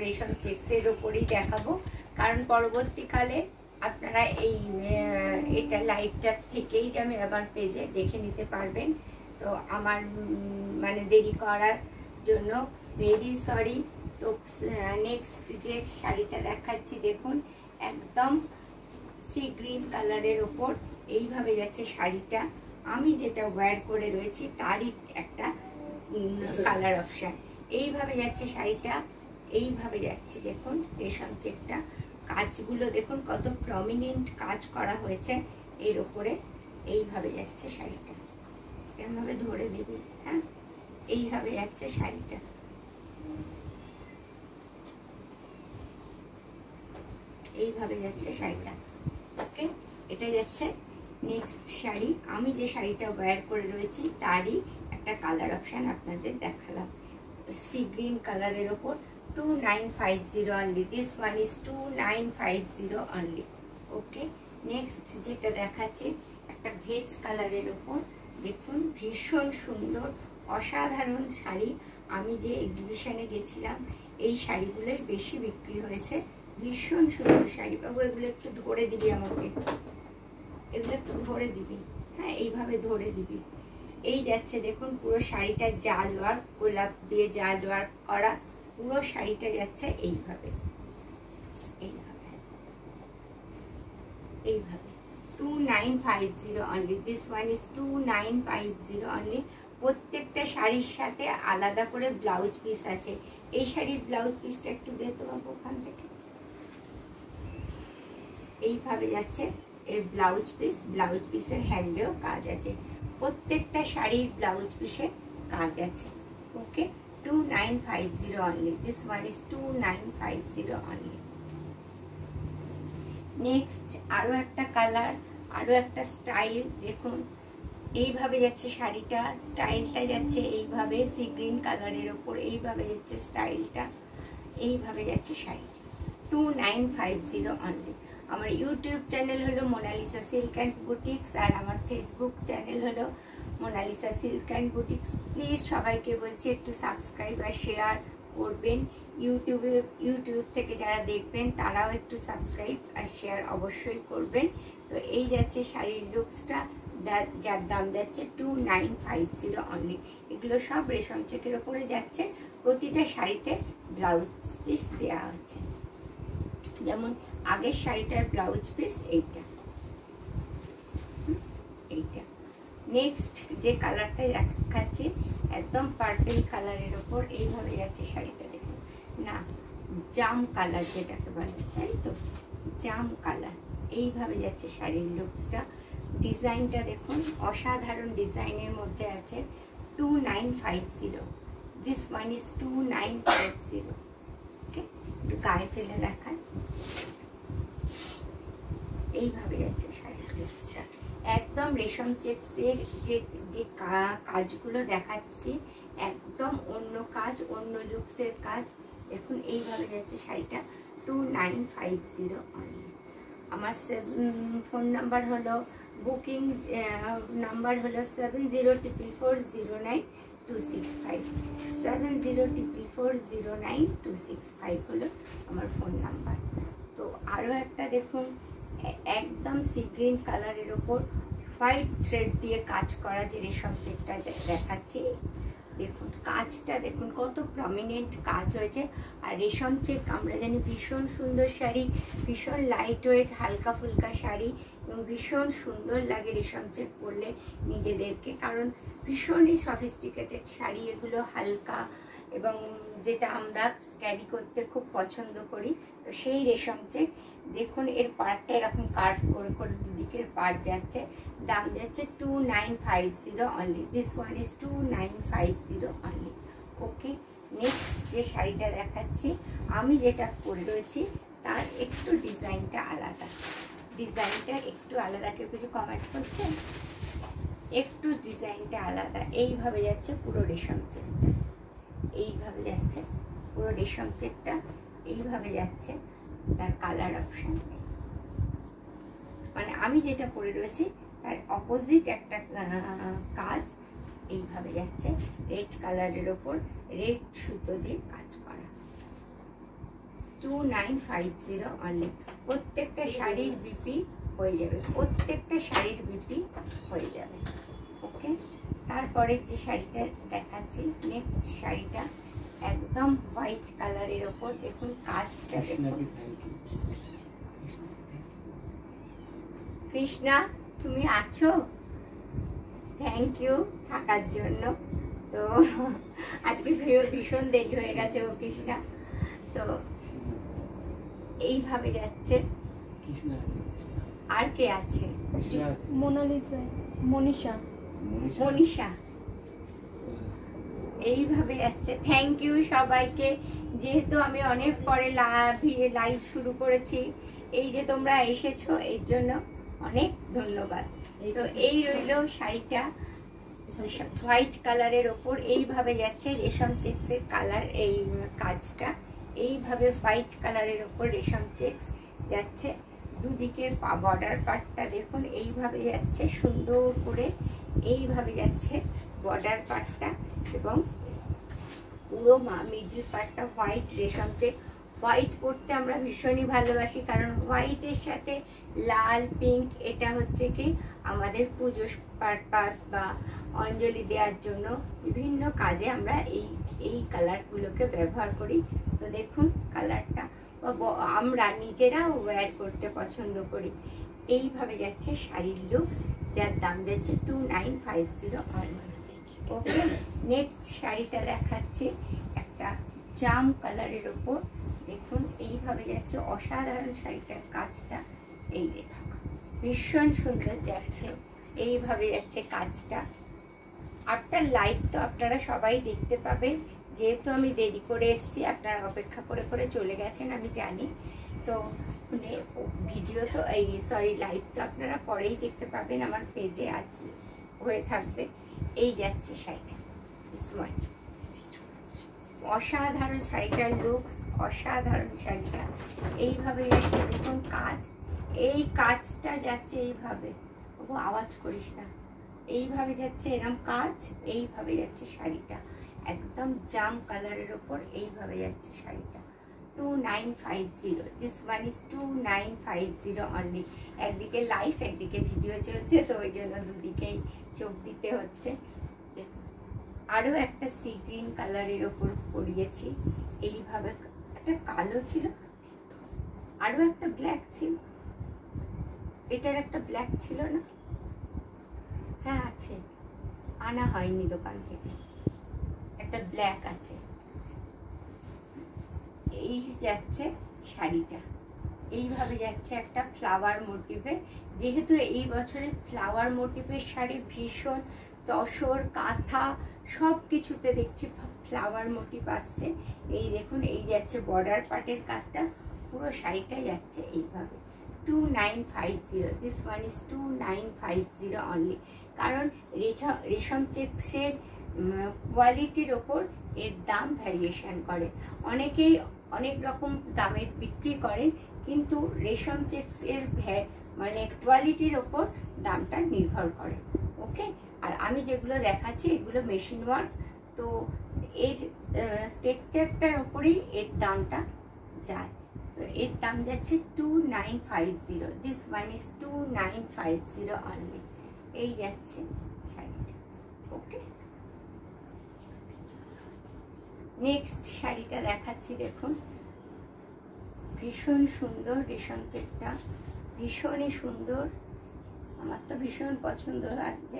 রেশম চেক্সের ওপরেই দেখাবো, কারণ পরবর্তীকালে আপনারা এটা লাইভটার থেকেই যে আমি আবার পেজে দেখে নিতে পারবেন। তো আমার মানে দেরি করার জন্য ভেরি সরি। তো নেক্সট যে শাড়িটা দেখাচ্ছি দেখুন, একদম সি গ্রিন কালারের ওপর এইভাবে যাচ্ছে শাড়িটা। আমি যেটা ওয়্যার করে রয়েছি তারই একটা কালার অপশান। এইভাবে যাচ্ছে শাড়িটা, এইভাবে যাচ্ছে দেখুন রেশম চেকটা। কাজগুলো দেখুন কত প্রমিনেন্ট কাজ করা হয়েছে এর ওপরে। এইভাবে যাচ্ছে শাড়িটা, এরমভাবে ধরে দিবি। হ্যাঁ, এইভাবে যাচ্ছে শাড়িটা। এইভাবে যাচ্ছে শাড়িটা। ওকে, এটা যাচ্ছে নেক্সট শাড়ি। আমি যে শাড়িটা ওয়্যার করে রয়েছি তারই একটা কালার অপশান আপনাদের দেখালাম, সি গ্রিন কালারের ওপর 2950 only. This one is 2950 only. Okay, next যেটা দেখাচ্ছি একটা ভেজ কালারের ওপর দেখুন, ভীষণ সুন্দর অসাধারণ শাড়ি। আমি যে এক্সিবিশনে গেছিলাম এই শাড়িগুলোই বেশি বিক্রি হয়েছে। ভীষণ সুন্দর শাড়ি। বাবু এগুলো একটু ধরে দিবি আমাকে, এগুলো একটু ধরে দিবি। হ্যাঁ, এইভাবে ধরে দিবি। এই যাচ্ছে দেখুন পুরো শাড়িটা জাল ওয়ার্ক, গোলাপ দিয়ে জাল ওয়ার্ক করা পুরো শাড়িটা যাচ্ছে এইভাবে, এইভাবে, এইভাবে 2950 only. This one is 2950 only. প্রত্যেকটা শাড়ির সাথে আলাদা করে ব্লাউজ পিস আছে। এই শাড়ির ব্লাউজ পিসটা একটু দে তো বাবু ওখান থেকে। এইভাবে যাচ্ছে এর ব্লাউজ পিস, ব্লাউজ পিসের হ্যান্ডেও কাজ আছে। প্রত্যেকটা শাড়ির ব্লাউজ পিসে কাজ আছে। ওকে, 2950 only. This one is 2950 only. Next আরো একটা কালার, আরো একটা স্টাইল দেখুন। এইভাবে যাচ্ছে শাড়িটা, স্টাইলটা যাচ্ছে এইভাবে সি গ্রিন কালারের ওপর এইভাবে যাচ্ছে স্টাইলটা, এইভাবে যাচ্ছে শাড়িটা। 2950 অনলি। আমার ইউটিউব চ্যানেল হলো মোনালিসা সিল্ক অ্যান্ড বুটিক্স, আর আমার ফেসবুক চ্যানেল হলো Monalisa silk and boutiques. Please সবাইকে বলছি একটু সাবস্ক্রাইব আর শেয়ার করবেন। ইউটিউব থেকে যারা দেখবেন তারাও একটু সাবস্ক্রাইব আর শেয়ার অবশ্যই করবেন। তো এই যাচ্ছে শাড়ির লুকসটা, যার দাম যাচ্ছে 2950 অনলি। এগুলো সব রেশম চেকের ওপরে যাচ্ছে। প্রতিটা শাড়িতে ব্লাউজ পিস দেওয়া হচ্ছে, যেমন আগের শাড়িটার ব্লাউজ পিস এইটা, এইটা। নেক্সট যে কালারটা দেখাচ্ছি একদম পার্পল কালারের ওপর এইভাবে যাচ্ছে শাড়িটা। দেখুন না, জাম কালার যেটাকে বলে, তাই তো, জাম কালার। এইভাবে যাচ্ছে শাড়ির লুকসটা। ডিজাইনটা দেখুন অসাধারণ ডিজাইনের মধ্যে আছে। 2950। This one is 2950। ওকে, একটু গায়ে ফেলে দেখান। এইভাবে যাচ্ছে শাড়ির লুকসটা। একদম রেশম চেক্সের যে কাজগুলো দেখাচ্ছি একদম অন্য কাজ, অন্য লুকসের কাজ। দেখুন এইভাবে যাচ্ছে শাড়িটা। 2950 অনলি। আমার ফোন নাম্বার হলো, বুকিং নাম্বার হলো 7044409265। 7044409265 হলো আমার ফোন নাম্বার। তো আরও একটা দেখুন, একদম সি গ্রিন কালারের ওপর হোয়াইট থ্রেড দিয়ে কাজ করা যে রেশম চেকটা দেখাচ্ছি। দেখুন কাজটা দেখুন কত প্রমিনেন্ট কাজ হয়েছে। আর রেশম চেক আমরা জানি ভীষণ সুন্দর শাড়ি, ভীষণ লাইট ওয়েট হালকা ফুলকা শাড়ি, এবং ভীষণ সুন্দর লাগে রেশম চেক পরলে নিজেদেরকে, কারণ ভীষণই সফিস্টিকেটেড শাড়ি এগুলো, হালকা, এবং যেটা আমরা ক্যারি করতে খুব পছন্দ করি। তো সেই রেশম চেক দেখুন, এর পার্টটা এরকম কার্ভ করে করে দুদিকের পার্ট যাচ্ছে। দাম যাচ্ছে 2950 only. This one is 2950 only. Okay, next যে শাড়িটা দেখাচ্ছি আমি যেটা পরে রয়েছি তার একটু ডিজাইনটা আলাদা। ডিজাইনটা একটু আলাদা, কেউ কিছু কমেন্ট করছে? একটু ডিজাইনটা আলাদা। এইভাবে যাচ্ছে পুরো রেশম চেকটা, এইভাবে যাচ্ছে পুরো রেশম চেকটা, এইভাবে যাচ্ছে। তার কালার অপশন নেই, মানে আমি যেটা পরে রয়েছি তার অপোজিট একটা কাজ। এইভাবে যাচ্ছে রেড কালারের ওপর রেড সুতো দিয়ে কাজ করা। 2950 অনলি। প্রত্যেকটা শাড়ির বিপি হয়ে যাবে, প্রত্যেকটা শাড়ির বিপি হয়ে যাবে। ওকে, তারপরে যে শাড়িটা দেখাচ্ছি, নেক্সট শাড়িটা একদম হোয়াইট কালারের ওপর দেখুন কাজটা দেখুন। কৃষ্ণা তুমি আছো, থ্যাংক ইউ থাকার জন্য। তো আজকে ভীষণ দেরি হয়ে গেছে ও কৃষ্ণা। তো এইভাবে যাচ্ছে। আর কে আছে? মোনালিসা, মনীষা, মনীষা। এইভাবে যাচ্ছে। থ্যাংক ইউ সবাইকে। যেহেতু আমি অনেক পরে লাইভ শুরু করেছি, এই যে তোমরা এসেছো এর জন্য অনেক ধন্যবাদ। তো এই রইল শাড়িটা হোয়াইট কালারের ওপর, এইভাবে যাচ্ছে রেশম চেক্সের কালার। এই কাজটা এইভাবে হোয়াইট কালারের ওপর রেশম চেক্স যাচ্ছে। দুদিকের বর্ডার পার্টটা দেখুন এইভাবে যাচ্ছে সুন্দর করে, এইভাবে যাচ্ছে বর্ডার পার্টটা, এবং পুরো মিডল পার্টটা হোয়াইট রেশম চেক। হোয়াইট পরতে আমরা ভীষণই ভালোবাসি, কারণ হোয়াইটের সাথে লাল, পিঙ্ক, এটা হচ্ছে কি আমাদের পুজো পারপাস বা অঞ্জলি দেওয়ার জন্য বিভিন্ন কাজে আমরা এই কালারগুলোকে ব্যবহার করি। তো দেখুন কালারটা, আমরা নিজেরাও ওয়্যার করতে পছন্দ করি। এইভাবে যাচ্ছে শাড়ির লুক, যার দাম যাচ্ছে 2950 অনলি। ওকে, নেক্সট শাড়িটা দেখাচ্ছি একটা জাম কালারের ওপর দেখুন, এইভাবে যাচ্ছে অসাধারণ শাড়িটার কাজটা। এই দেখুন ভীষণ সুন্দর যাচ্ছে, এইভাবে যাচ্ছে কাজটা। আপনার লাইভ তো আপনারা সবাই দেখতে পাবেন, যেহেতু আমি দেরি করে এসেছি, আপনারা অপেক্ষা করে করে চলে গেছেন আমি জানি। তো ভিডিও তো লাইভ তো আপনারা পরেই দেখতে পাবেন, আমার পেজে আছে হয়ে থাকবে। এই যাচ্ছে শাড়িটা, অসাধারণ শাড়িটার লুকস, অসাধারণ শাড়িটা। এইভাবে যাচ্ছে দেখুন কাজ, এই কাজটা যাচ্ছে এইভাবে, ও আওয়াজ করিস না, এইভাবে যাচ্ছে এরকম কাজ, এইভাবে যাচ্ছে শাড়িটা একদম জাম কালারের ওপর, এইভাবে যাচ্ছে শাড়িটা 2950। This one is 2950 only. একদিকে লাইভ একদিকে ভিডিও চলছে, তো ওই জন্য দুদিকেই চোখ দিতে হচ্ছে। আরও একটা সি গ্রিন কালারের ওপর পরিয়েছি, এইভাবে একটা কালো ছিল, আরও একটা ব্ল্যাক ছিল, এটার একটা ব্ল্যাক ছিল না? হ্যাঁ আছে, আনা হয়নি দোকান থেকে, একটা ব্ল্যাক আছে। এই যাচ্ছে শাড়িটা, এইভাবে যাচ্ছে একটা ফ্লাওয়ার মোটিভে। যেহেতু এই বছরে ফ্লাওয়ার মোটিভের শাড়ি ভীষণ, তসর, কাঁথা সব কিছুতে দেখছি ফ্লাওয়ার মোটিভ আসছে। এই দেখুন এই যাচ্ছে বর্ডার পার্টের কাজটা, পুরো শাড়িটা যাচ্ছে এইভাবে 2950। This one is 2950 only. কারণ রেশম চেক্সের কোয়ালিটির ওপর এর দাম ভ্যারিয়েশন করে। অনেকেই অনেক রকম দামের বিক্রি করেন, কিন্তু রেশম চেক্সের মানে কোয়ালিটির ওপর দামটা নির্ভর করে। ওকে, আর আমি যেগুলো দেখাচ্ছি এগুলো মেশিন ওয়ার্ক, তো এর স্ট্রাকচারটার ওপরেই এর দামটা যায়। তো এর দাম যাচ্ছে 2950। This one is 2950 only. এই যাচ্ছে শাড়িটা। ওকে, নেক্সট শাড়িটা দেখাচ্ছি দেখুন, ভীষণ সুন্দর রেশম চেকটা, ভীষণই সুন্দর, আমার তো ভীষণ পছন্দ লাগছে।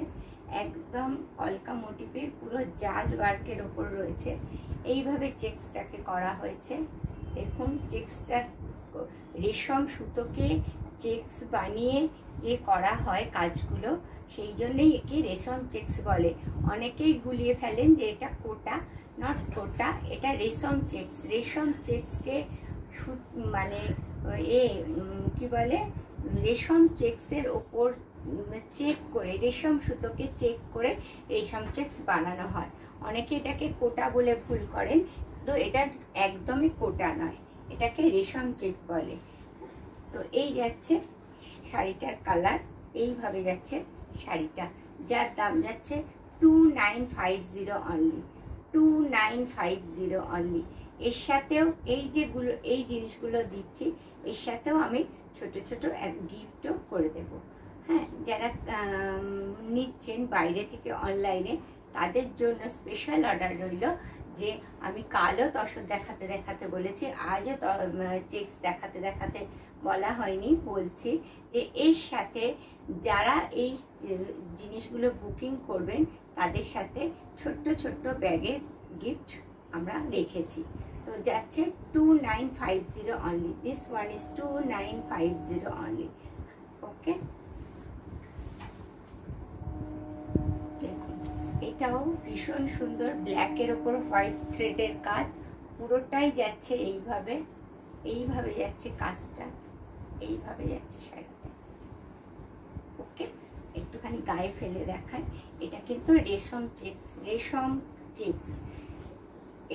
একদম কলকা মোটিভের পুরো জাল ওয়ার্কের ওপর রয়েছে, এইভাবে চেক্সটাকে করা হয়েছে। দেখুন চেক্সটার রেশম সুতোকে চেক্স বানিয়ে যে করা হয় কাজগুলো, সেই জন্যই একে রেশম চেক্স বলে। অনেকেই গুলিয়ে ফেলেন যে এটা কোটা, নট কোটা, এটা রেশম চেক্স। রেশম চেক্সকে মানে কি বলে, রেশম চেক্সের ওপর চেক করে, রেশম সুতোকে চেক করে রেশম চেক্স বানানো হয়। অনেকে এটাকে কোটা বলে ভুল করেন, তো এটা একদমই কোটা নয়, এটাকে রেশম চেক বলে। তো এই যাচ্ছে শাড়িটার কালার, এইভাবে যাচ্ছে শাড়িটা, যার দাম যাচ্ছে 2950 অনলি, 2950 অনলি। এর সাথেও এই জিনিসগুলো দিচ্ছি, এর সাথেও আমি ছোট ছোট এক গিফটও করে দেব। হ্যাঁ, যারা নিচ্ছেন বাইরে থেকে অনলাইনে তাদের জন্য স্পেশাল অর্ডার রইল যে আমি কালও তসর দেখাতে দেখাতে বলেছি, আজও চেকস দেখাতে দেখাতে বলা হয়নি, বলছি যে এর সাথে যারা এই জিনিসগুলো বুকিং করবেন তাদের সাথে ছোট্ট ছোট্ট ব্যাগের গিফট আমরা রেখেছি। তো যাচ্ছে 2950 only. This one is 2950 only. Okay, দেখুন এটাও ভীষণ সুন্দর, ব্ল্যাকের ওপর হোয়াইট থ্রেডের কাজ, পুরোটাই যাচ্ছে এইভাবে, এইভাবে যাচ্ছে কাজটা, এইভাবে যাচ্ছে শাড়িটা। ওকে, একটুখানি গায়ে ফেলে দেখায়, এটা কিন্তু রেশম চেক্স, রেশম চেক্স,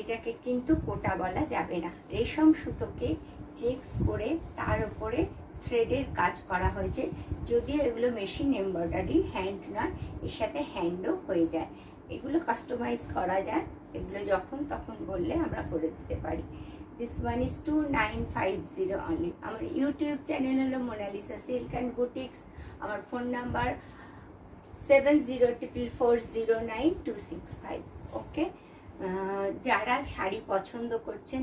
এটাকে কিন্তু কোটা বলা যাবে না। রেশম সুতোকে চেক্স করে তার উপরে থ্রেডের কাজ করা হয়েছে, যদিও এগুলো মেশিন এমব্রয়ডারি, হ্যান্ড নয়, এর সাথে হ্যান্ডও হয়ে যায়। এগুলো কাস্টমাইজ করা যায়, এগুলো যখন তখন বললে আমরা করে দিতে পারি। This one is 2950 only. আমার ইউটিউব চ্যানেল হলো মোনালিসা সিল্ক অ্যান্ড বুটিক্স। আমার ফোন নাম্বার 7044099265। ওকে, যারা শাড়ি পছন্দ করছেন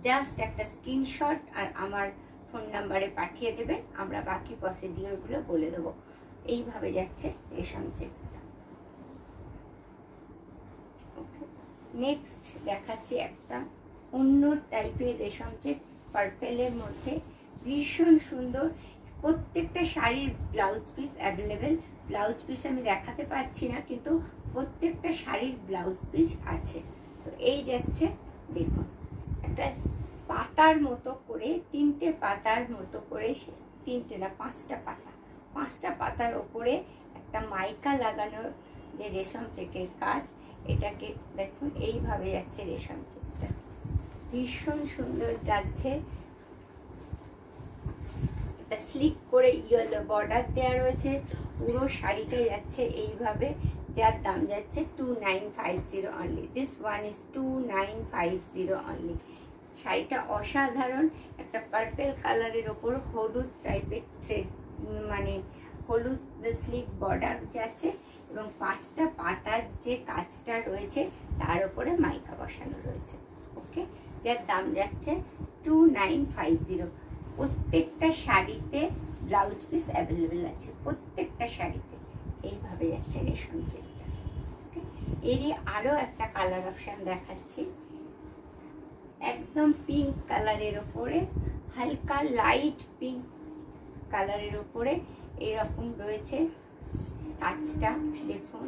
জাস্ট একটা স্ক্রিনশট আর আমার ফোন নাম্বারে পাঠিয়ে দেবেন, আমরা বাকি প্রসিডিওরগুলো বলে দেবো। এইভাবে যাচ্ছে রেশম চেক্সটা। ওকে, নেক্সট দেখাচ্ছি একটা অন্য টাইপের রেশম চেক, পার্পেলের মধ্যে, ভীষণ সুন্দর। প্রত্যেকটা শাড়ির blouse piece available. Blouse piece আমি দেখাতে পারছি না, কিন্তু প্রত্যেকটা শাড়ির ব্লাউজ পিস আছে। তো এই যাচ্ছে, দেখুন একটা পাতার মতো করে, তিনটে পাতার মতো করে, তিনটে না পাঁচটা পাতার ওপরে একটা মাইকা লাগানোর যে রেশম চেকের কাজ, এটাকে দেখুন এইভাবে যাচ্ছে রেশম চেকটা, ভীষণ সুন্দর যাচ্ছে। একটা স্লিক করে ইয়েলো বর্ডার দেওয়া রয়েছে, পুরো শাড়িটা যাচ্ছে এইভাবে, যার দাম যাচ্ছে 2950 only. This one is 2950 only. শাড়িটা অসাধারণ, একটা পার্পেল কালারের ওপর হলুদ টাইপের থ্রেড, মানে হলুদ স্লিক বর্ডার যাচ্ছে, এবং পাঁচটা পাতার যে কাজটা রয়েছে তার উপরে মাইকা বসানো রয়েছে। ওকে, যার দাম যাচ্ছে 2950। প্রত্যেকটা শাড়িতে ব্লাউজ পিস অ্যাভেলেবেল আছে, প্রত্যেকটা শাড়িতে। এইভাবে যাচ্ছে রেশম চেকটা। ওকে, এরই আরও একটা কালার অপশান দেখাচ্ছি, একদম পিঙ্ক কালারের ওপরে, হালকা লাইট পিঙ্ক কালারের ওপরে এরকম রয়েছে কাজটা, দেখুন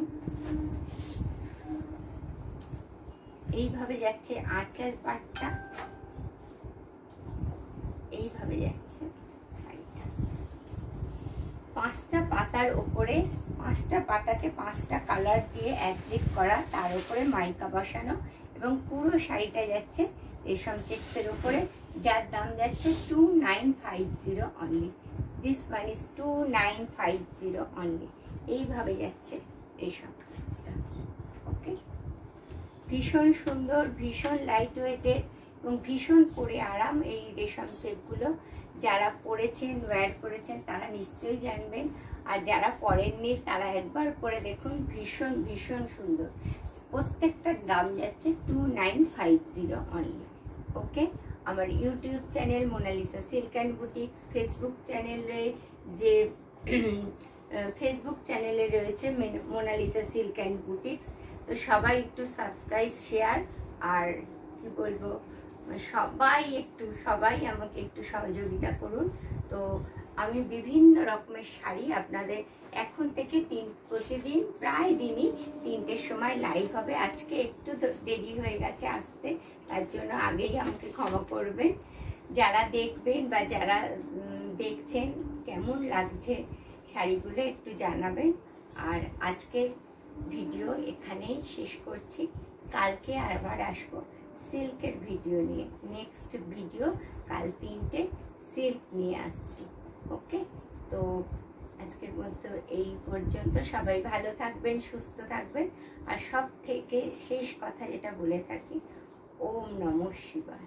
এইভাবে যাচ্ছে আঁচল পাটটা, এইভাবে যাচ্ছে শাড়িটা। পাঁচটা পাতার ওপরে, পাঁচটা পাতাকে পাঁচটা কালার দিয়ে অ্যাপ্লিক করা, তার উপরে মাইকা বসানো, এবং পুরো শাড়িটা যাচ্ছে রেশম চেক্সের উপরে, যার দাম যাচ্ছে 2950 only. This one is 2950 only. এইভাবে যাচ্ছে রেশম চেক্সটা। ওকে, ভীষণ সুন্দর, ভীষণ লাইট ওয়েটের এবং ভীষণ পরে আরাম এই রেশম চেকগুলো। যারা পরেছেন, ওয়্যার করেছেন তারা নিশ্চয়ই জানবেন, আর যারা পরেননি তারা একবার পরে দেখুন, ভীষণ ভীষণ সুন্দর। প্রত্যেকটার দাম যাচ্ছে 2950 অনলি। ওকে, আমার YouTube channel Monalisa silk and boutiques, Facebook চ্যানেলে যে ফেসবুক চ্যানেলে রয়েছে মোনালিসা সিল্ক অ্যান্ড বুটিক্স। তো সবাই একটু সাবস্ক্রাইব, শেয়ার, আর কি বলবো, সবাই আমাকে একটু সহযোগিতা করুন। তো আমি বিভিন্ন রকমের শাড়ি আপনাদের এখন থেকে প্রতিদিন প্রায় দিনই 3টের সময় লাইভ হবে। আজকে একটু দেরি হয়ে গেছে আসতে, তার জন্য আগেই আমাকে ক্ষমা করবেন। যারা দেখবেন বা যারা দেখছেন কেমন লাগছে শাড়িগুলো একটু জানাবেন। আর আজকের ভিডিও এখানেই শেষ করছি, কালকে আবার আসবো সিল্কের ভিডিও নিয়ে। নেক্সট ভিডিও কাল 3টে সিল্ক নিয়ে আসছি। ওকে, তো আজকের মতো এই পর্যন্ত। সবাই ভালো থাকবেন, সুস্থ থাকবেন, আর সব থেকে শেষ কথা যেটা বলে থাকি, ওম নমঃ শিবায়।